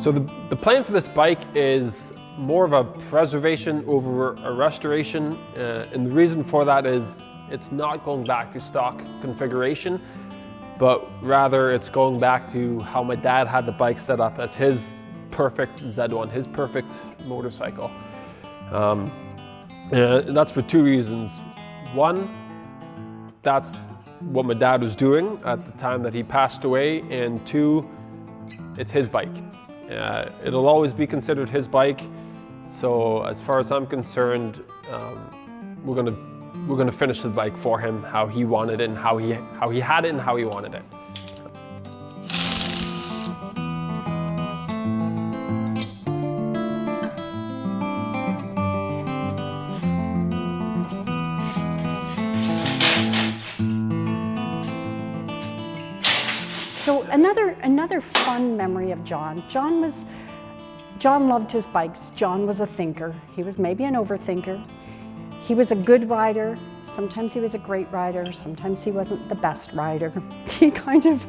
So the plan for this bike is more of a preservation over a restoration, and the reason for that is it's not going back to stock configuration, but rather it's going back to how my dad had the bike set up as his perfect Z1, his perfect motorcycle. And that's for two reasons. One, that's what my dad was doing at the time that he passed away, and two, it's his bike. It'll always be considered his bike. So as far as I'm concerned, we're gonna finish the bike for him how he wanted it and how he had it and how he wanted it. So another fun memory of John. John loved his bikes. John was a thinker. He was maybe an overthinker. He was a good rider. Sometimes he was a great rider. Sometimes he wasn't the best rider. He kind of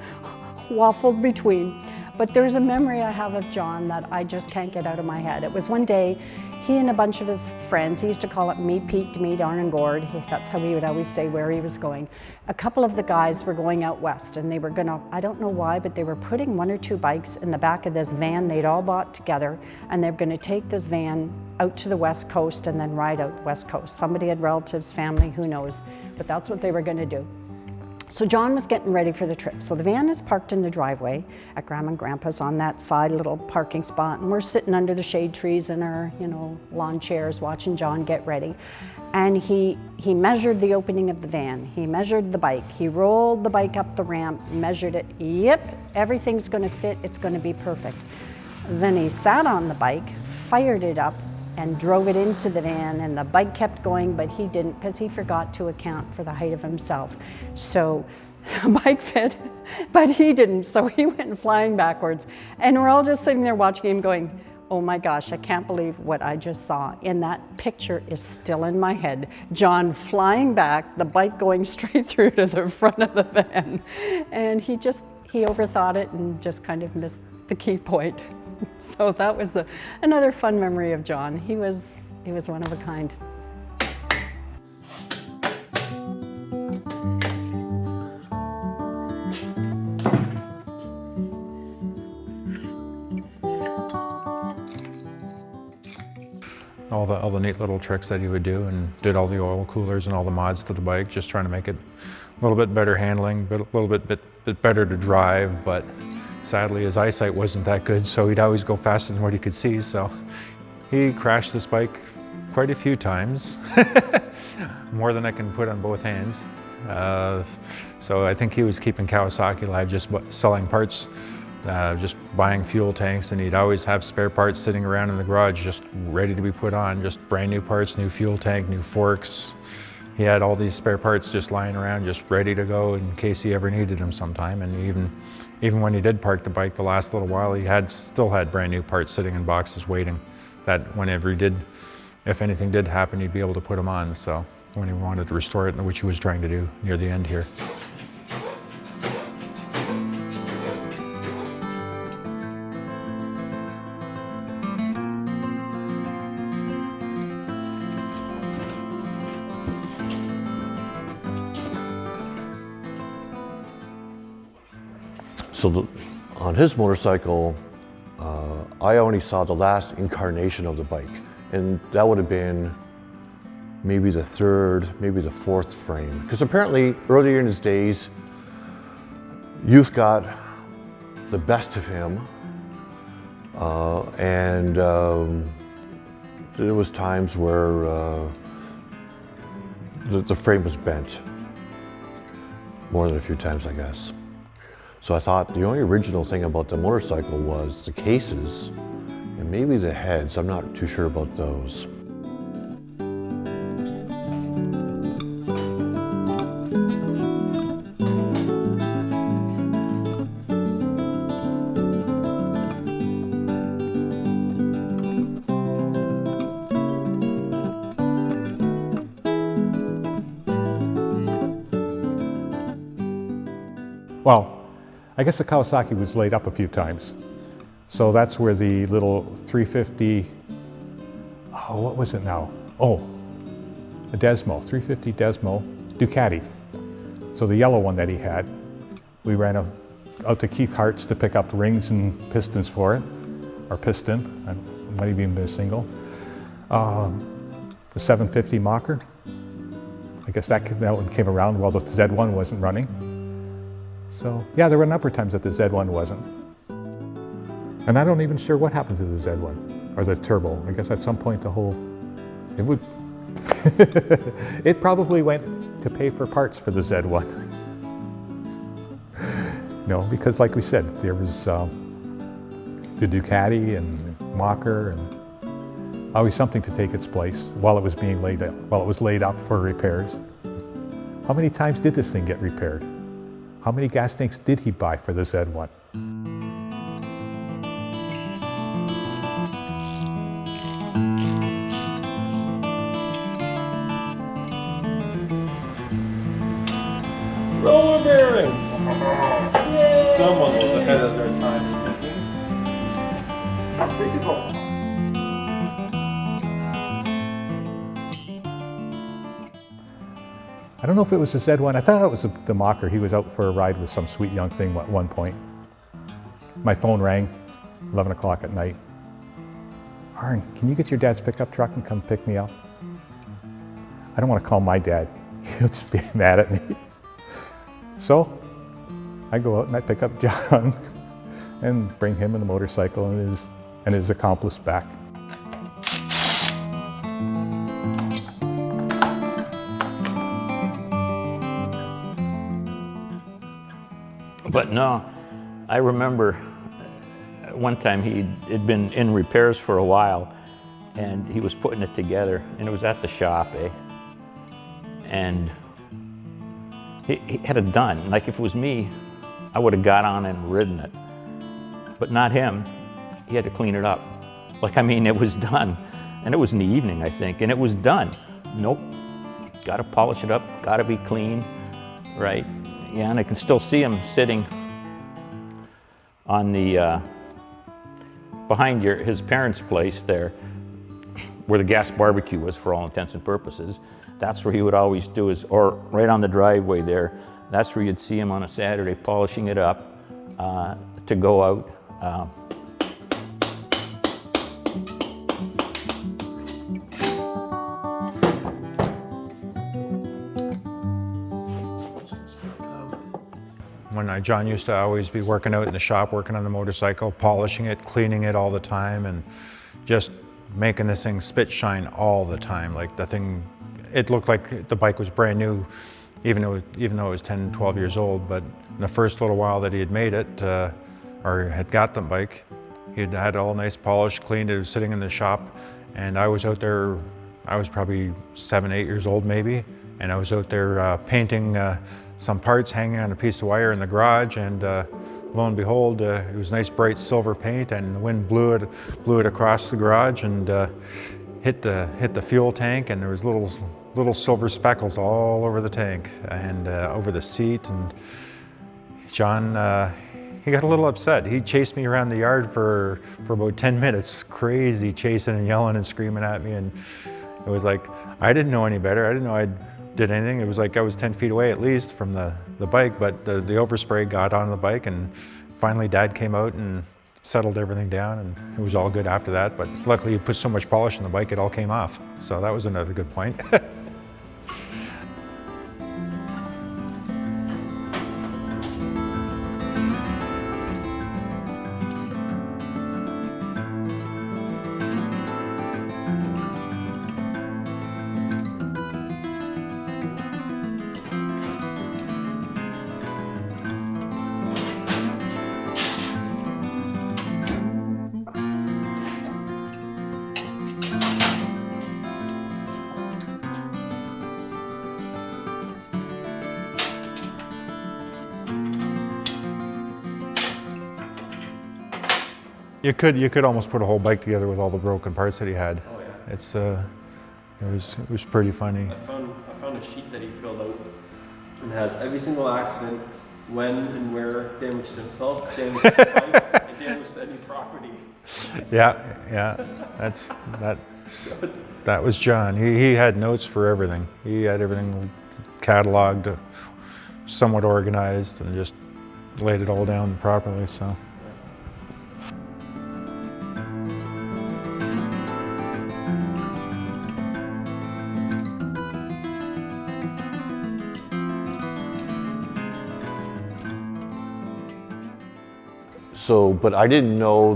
waffled between. But there's a memory I have of John that I just can't get out of my head. It was one day, he and a bunch of his friends, he used to call it me Pete to me darn and gourd. That's how he would always say where he was going. A couple of the guys were going out west, and they were gonna, I don't know why, but they were putting one or two bikes in the back of this van they'd all bought together, and they're gonna take this van out to the west coast and then ride out west coast. Somebody had relatives, family, who knows, but that's what they were gonna do. So John was getting ready for the trip. So the van is parked in the driveway at Grandma and Grandpa's on that side little parking spot, and we're sitting under the shade trees in our, lawn chairs watching John get ready. And he measured the opening of the van. He measured the bike. He rolled the bike up the ramp, measured it. Yep, everything's gonna fit, it's gonna be perfect. Then he sat on the bike, fired it up, and drove it into the van, and the bike kept going, but he didn't, because he forgot to account for the height of himself. So the bike fit, but he didn't, so he went flying backwards. And we're all just sitting there watching him going, oh my gosh, I can't believe what I just saw. And that picture is still in my head. John flying back, the bike going straight through to the front of the van. And he overthought it and just kind of missed the key point. So that was another fun memory of John. He was one of a kind. All the neat little tricks that he would do, and did all the oil coolers and all the mods to the bike, just trying to make it a little bit better handling, but a little bit better to drive. But sadly, his eyesight wasn't that good, so he'd always go faster than what he could see. So he crashed this bike quite a few times, more than I can put on both hands. So I think he was keeping Kawasaki alive, just selling parts, just buying fuel tanks, and he'd always have spare parts sitting around in the garage just ready to be put on, just brand new parts, new fuel tank, new forks. He had all these spare parts just lying around, just ready to go in case he ever needed them sometime. And even when he did park the bike the last little while, he still had brand new parts sitting in boxes waiting, that whenever if anything did happen, he'd be able to put them on. So when he wanted to restore it, which he was trying to do near the end here. So on his motorcycle, I only saw the last incarnation of the bike, and that would have been maybe the third, maybe the fourth frame. Because apparently earlier in his days, youth got the best of him, and there was times where the frame was bent, more than a few times, I guess. So I thought the only original thing about the motorcycle was the cases and maybe the heads. I'm not too sure about those. Well, I guess the Kawasaki was laid up a few times. So that's where the little 350, oh, what was it now? Oh, a Desmo, 350 Desmo Ducati. So the yellow one that he had, we ran out to Keith Hart's to pick up rings and pistons for it, or piston, it might have even been a single. The 750 Mocker, I guess that one came around while the Z1 wasn't running. So yeah, there were a number of times that the Z1 wasn't. And I'm not even sure what happened to the Z1, or the turbo. I guess at some point it would, it probably went to pay for parts for the Z1. No, because like we said, there was the Ducati and Mocker, and always something to take its place while it was being laid up, while it was laid up for repairs. How many times did this thing get repaired? How many gas tanks did he buy for the Z1? Roller bearings! Yay! Someone was ahead of their time. I don't know if it was the Z1. I thought it was the Mocker. He was out for a ride with some sweet young thing at one point. My phone rang, 11 o'clock at night. Arn, can you get your dad's pickup truck and come pick me up? I don't want to call my dad. He'll just be mad at me. So I go out and I pick up John and bring him and the motorcycle and his accomplice back. But no, I remember one time he'd been in repairs for a while, and he was putting it together, and it was at the shop, and he had it done. Like if it was me, I would have got on and ridden it, but not him. He had to clean it up. Like, I mean, it was done, and it was in the evening, I think, and it was done. Nope, got to polish it up, got to be clean, right? Yeah, and I can still see him sitting on the, behind his parents' place there, where the gas barbecue was for all intents and purposes. That's where he would always do his, or right on the driveway there, that's where you'd see him on a Saturday polishing it up to go out. When John used to always be working out in the shop, working on the motorcycle, polishing it, cleaning it all the time, and just making this thing spit shine all the time. Like the thing, it looked like the bike was brand new, even though it was 10, 12 years old. But in the first little while that he had made it, or had got the bike, he had all nice polished, cleaned. It was sitting in the shop, and I was out there. I was probably 7, 8 years old maybe, and I was out there painting some parts hanging on a piece of wire in the garage, and lo and behold, it was nice bright silver paint, and the wind blew it across the garage and hit the fuel tank, and there was little silver speckles all over the tank and over the seat. And John, he got a little upset. He chased me around the yard for about 10 minutes, crazy chasing and yelling and screaming at me, and it was like I didn't know any better. I didn't know I did anything. It was like I was 10 feet away at least from the bike, but the overspray got on the bike, and finally Dad came out and settled everything down, and it was all good after that. But luckily he put so much polish on the bike, it all came off. So that was another good point. You could almost put a whole bike together with all the broken parts that he had. Oh yeah. It was pretty funny. I found a sheet that he filled out and has every single accident, when and where, damage to himself, damage to the bike, and damage to any property. Yeah, that was John. He had notes for everything. He had everything cataloged, somewhat organized, and just laid it all down properly. So. So, but I didn't know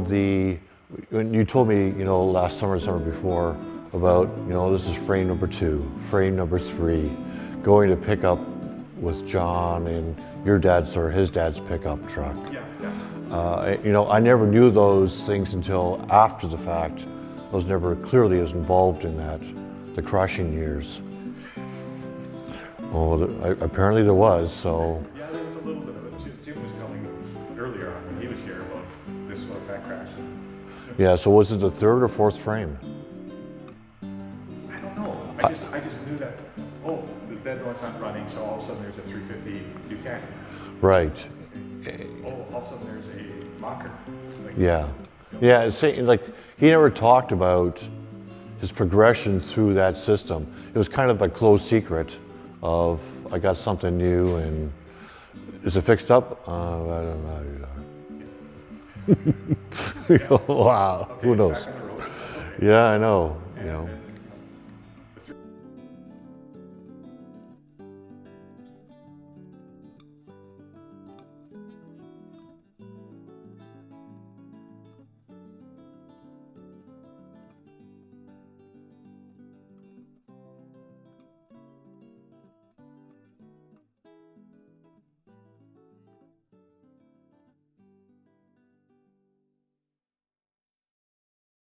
when you told me, last summer, the summer before, about, this is frame number 2, frame number 3, going to pick up with John and your dad's or his dad's pickup truck. Yeah. I never knew those things until after the fact. I was never clearly as involved in that, the crushing years. Oh, apparently there was, so. Yeah, there was a little bit of it. Jim was telling me earlier on when he was here about this one, that crash. Yeah, so was it the 3rd or 4th frame? I don't know. I just knew that, the Z1's not running, so all of a sudden there's a 350 Buchanan. Right. All of a sudden there's a Mocker. Yeah. Yeah, it's like he never talked about his progression through that system. It was kind of a closed secret of, I got something new, and is it fixed up? I don't know. Wow, who knows? Back on the road. Yeah, I know.